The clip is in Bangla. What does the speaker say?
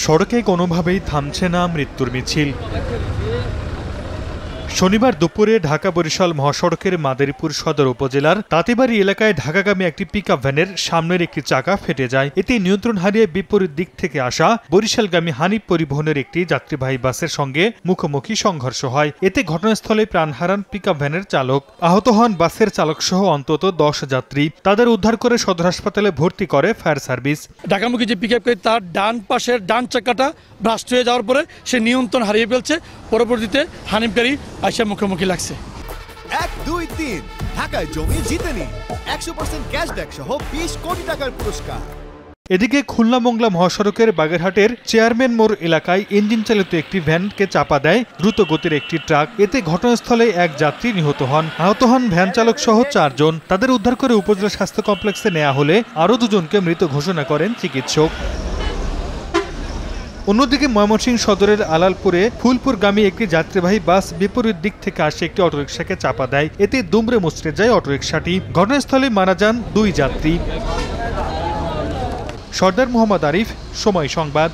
সড়কে কোনোভাবেই থামছে না মৃত্যুর মিছিল। শনিবার দুপুরে ঢাকা বরিশাল মহাসড়কের মাদারীপুর সদর উপজেলার তাঁতিবাড়ি এলাকায় ঢাকাগামী একটি পিকআপ ভ্যানের সামনের একটি চাকা ফেটে যায়। এতে নিয়ন্ত্রণ হারিয়ে বিপরীত দিক থেকে আসা বরিশালগামী হানিফ পরিবহনের একটি যাত্রীবাহী বাসের সঙ্গে মুখোমুখি সংঘর্ষ হয়। এতে ঘটনাস্থলে প্রাণ হারান পিকআপ ভ্যানের চালক। আহত হন বাসের চালকসহ অন্তত 10 যাত্রী। তাদের উদ্ধার করে সদর হাসপাতালে ভর্তি করে ফায়ার সার্ভিস। ঢাকামুখী যে পিকআপ গাড়ি তার ডান পাশের ডান চাকাটা ব্রাস্ট হয়ে যাওয়ার পরে সে নিয়ন্ত্রণ হারিয়ে ফেলছে। পরবর্তীতে হানিফ গাড়ি আইসা মুখোমুখি লাগছে। 1, 2, 3 ঢাকায় জমি জিতে নিন 100% ক্যাশব্যাক সহ 20 কোটি টাকার পুরস্কার। এদিকে খুলনা মংলা মহাসড়কের বাগেরহাটের চেয়ারম্যান মোড় এলাকায় ইঞ্জিন চালিত একটি ভ্যানকে চাপা দেয় দ্রুত গতির একটি ট্রাক। এতে ঘটনাস্থলে এক যাত্রী নিহত হন। আহত হন ভ্যান চালক সহ 4 জন। তাদের উদ্ধার করে উপজেলা স্বাস্থ্য কমপ্লেক্সে নেওয়া হলে আরও 2 জনকে মৃত ঘোষণা করেন চিকিৎসক। অন্যদিকে ময়মনসিংহ সদরের আলালপুরে ফুলপুরগামী একটি যাত্রীবাহী বাস বিপরীত দিক থেকে আসে একটি অটোরিকশাকে চাপা দেয়। এতে দুমড়ে মুচড়ে যায় অটোরিকশাটি। ঘটনাস্থলে মারা যান 2 যাত্রী। সর্দার মোহাম্মদ আরিফ, সময় সংবাদ।